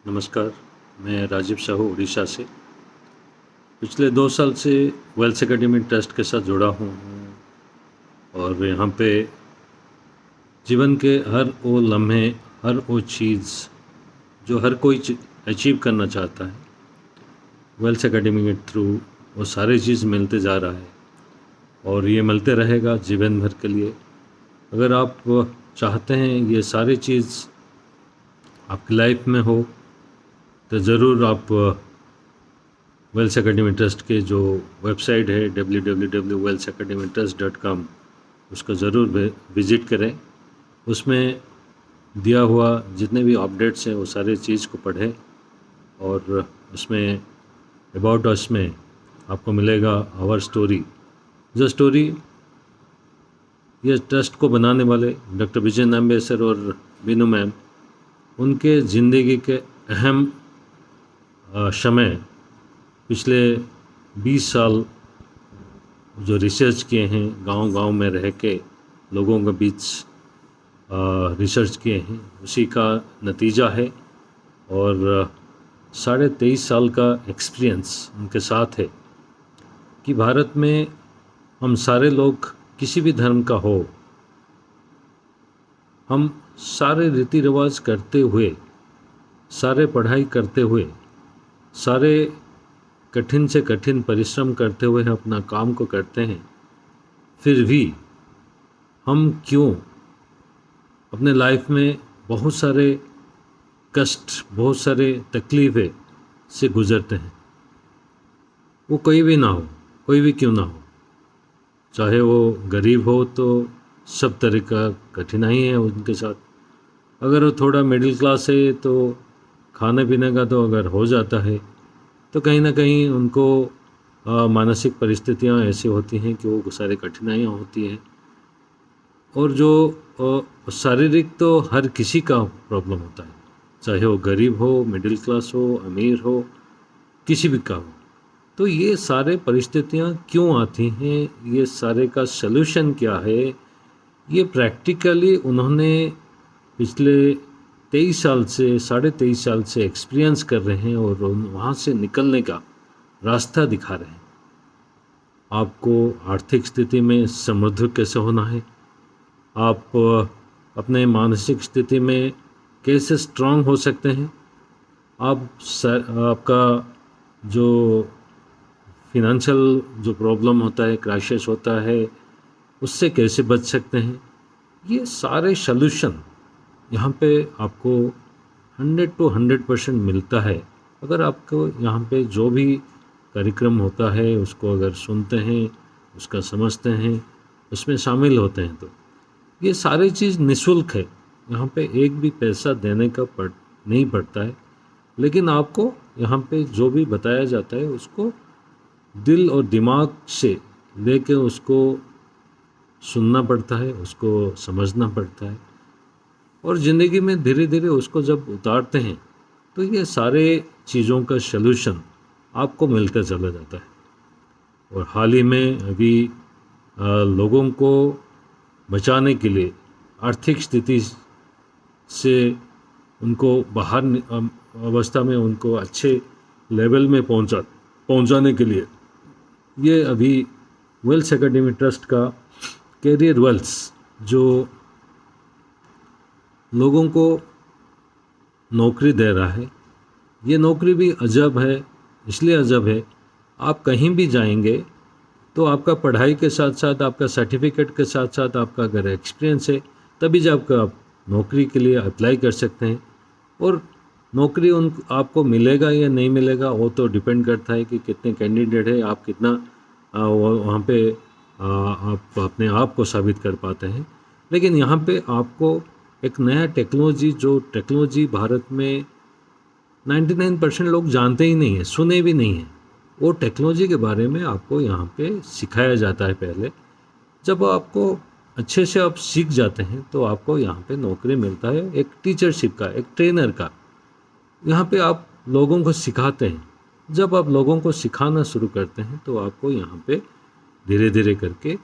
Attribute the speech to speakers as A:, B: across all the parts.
A: नमस्कार, मैं राजीव साहू उड़ीसा से। पिछले 2 साल से वेल्स एकेडमी ट्रस्ट के साथ जुड़ा हूँ और यहाँ पे जीवन के हर वो लम्हे, हर वो चीज़ जो हर कोई अचीव करना चाहता है, वेल्स एकेडमी के थ्रू वो सारी चीज़ मिलते जा रहा है और ये मिलते रहेगा जीवन भर के लिए। अगर आप चाहते हैं ये सारी चीज़ आपकी लाइफ में हो तो ज़रूर आप वेल्स एकेडमी ट्रस्ट के जो वेबसाइट है www.wellsacademytrust.com उसको ज़रूर विज़िट करें। उसमें दिया हुआ जितने भी अपडेट्स हैं वो सारे चीज़ को पढ़ें और उसमें अबाउट अस में आपको मिलेगा आवर स्टोरी। जो स्टोरी ये ट्रस्ट को बनाने वाले डॉक्टर विजय नाम्बे सर और बीनू मैम, उनके ज़िंदगी के अहम समय पिछले 20 साल जो रिसर्च किए हैं, गांव-गांव में रह के लोगों के बीच रिसर्च किए हैं, उसी का नतीजा है। और 23.5 साल का एक्सपीरियंस उनके साथ है कि भारत में हम सारे लोग किसी भी धर्म का हो, हम सारे रीति रिवाज करते हुए, सारे पढ़ाई करते हुए, सारे कठिन से कठिन परिश्रम करते हुए अपना काम को करते हैं, फिर भी हम क्यों अपने लाइफ में बहुत सारे कष्ट, बहुत सारे तकलीफ़ें से गुज़रते हैं। वो कोई भी ना हो, कोई भी क्यों ना हो, चाहे वो गरीब हो तो सब तरह का कठिनाई है उनके साथ। अगर वो थोड़ा मिडिल क्लास है तो खाने पीने का तो अगर हो जाता है तो कहीं ना कहीं उनको मानसिक परिस्थितियां ऐसी होती हैं कि वो सारी कठिनाइयां होती हैं। और जो शारीरिक तो हर किसी का प्रॉब्लम होता है, चाहे वो गरीब हो, मिडिल क्लास हो, अमीर हो, किसी भी का हो। तो ये सारे परिस्थितियां क्यों आती हैं, ये सारे का सलूशन क्या है, ये प्रैक्टिकली उन्होंने पिछले 23 साल से 23.5 साल से एक्सपीरियंस कर रहे हैं और वहाँ से निकलने का रास्ता दिखा रहे हैं। आपको आर्थिक स्थिति में समृद्ध कैसे होना है, आप अपने मानसिक स्थिति में कैसे स्ट्रांग हो सकते हैं, आपका जो फिनेंशियल जो प्रॉब्लम होता है, क्राइसिस होता है, उससे कैसे बच सकते हैं। ये सारे सलूशन यहाँ पे आपको 100 to 100% मिलता है अगर आपको यहाँ पे जो भी कार्यक्रम होता है उसको अगर सुनते हैं, उसका समझते हैं, उसमें शामिल होते हैं। तो ये सारी चीज़ निःशुल्क है, यहाँ पे एक भी पैसा देने का नहीं पड़ता है। लेकिन आपको यहाँ पे जो भी बताया जाता है उसको दिल और दिमाग से लेके उसको सुनना पड़ता है, उसको समझना पड़ता है और ज़िंदगी में धीरे धीरे उसको जब उतारते हैं तो ये सारे चीज़ों का सलूशन आपको मिलता चला जाता है। और हाल ही में अभी लोगों को बचाने के लिए आर्थिक स्थिति से उनको बाहर अवस्था में उनको अच्छे लेवल में पहुंचाने के लिए ये अभी वेल्स एकेडमी ट्रस्ट का कैरियर वेल्स जो लोगों को नौकरी दे रहा है, ये नौकरी भी अजब है। इसलिए अजब है, आप कहीं भी जाएंगे तो आपका पढ़ाई के साथ साथ, आपका सर्टिफिकेट के साथ साथ आपका अगर एक्सपीरियंस है तभी जब आप नौकरी के लिए अप्लाई कर सकते हैं। और नौकरी आपको मिलेगा या नहीं मिलेगा वो तो डिपेंड करता है कि कितने कैंडिडेट है, आप कितना वहाँ पे आप अपने आप को साबित कर पाते हैं। लेकिन यहाँ पे आपको एक नया टेक्नोलॉजी भारत में 99% लोग जानते ही नहीं है, सुने भी नहीं हैं। वो टेक्नोलॉजी के बारे में आपको यहाँ पे सिखाया जाता है। पहले जब आपको अच्छे से आप सीख जाते हैं तो आपको यहाँ पे नौकरी मिलता है, एक टीचरशिप का, एक ट्रेनर का। यहाँ पे आप लोगों को सिखाते हैं। जब आप लोगों को सिखाना शुरू करते हैं तो आपको यहाँ पे धीरे धीरे करके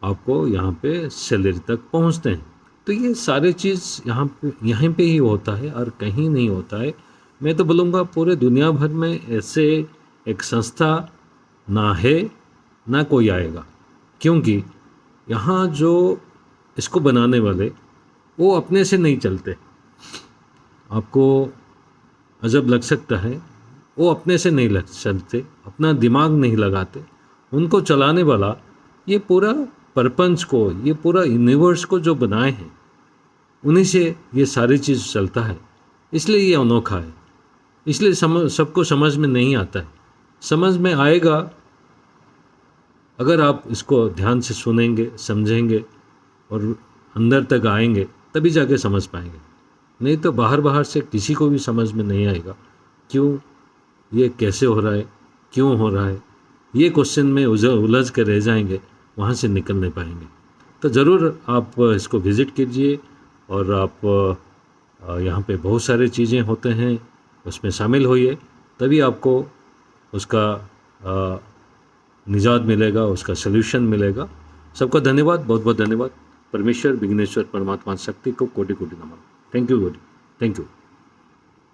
A: आपको यहाँ पे सैलरी तक पहुँचते हैं। तो ये सारे चीज़ यहाँ पे ही होता है और कहीं नहीं होता है। मैं तो बोलूँगा पूरे दुनिया भर में ऐसे एक संस्था ना है, ना कोई आएगा, क्योंकि यहाँ जो इसको बनाने वाले वो अपने से नहीं चलते। आपको अजब लग सकता है, वो अपने से नहीं लग चलते, अपना दिमाग नहीं लगाते। उनको चलाने वाला ये पूरा प्रपंच को, ये पूरा यूनिवर्स को जो बनाए हैं, उन्हीं से ये सारी चीज़ चलता है। इसलिए ये अनोखा है, इसलिए सबको समझ में नहीं आता है। समझ में आएगा अगर आप इसको ध्यान से सुनेंगे, समझेंगे और अंदर तक आएंगे, तभी जाके समझ पाएंगे। नहीं तो बाहर बाहर से किसी को भी समझ में नहीं आएगा क्यों ये कैसे हो रहा है, क्यों हो रहा है। ये क्वेश्चन में उलझ कर रह जाएंगे, वहाँ से निकल नहीं पाएंगे। तो ज़रूर आप इसको विज़िट कीजिए और आप यहाँ पे बहुत सारी चीज़ें होते हैं, उसमें शामिल होइए, तभी आपको उसका निजात मिलेगा, उसका सल्यूशन मिलेगा। सबका धन्यवाद, बहुत बहुत धन्यवाद। परमेश्वर, विघ्नेश्वर, परमात्मा शक्ति को कोटि कोटि नमन। Thank you God, thank you.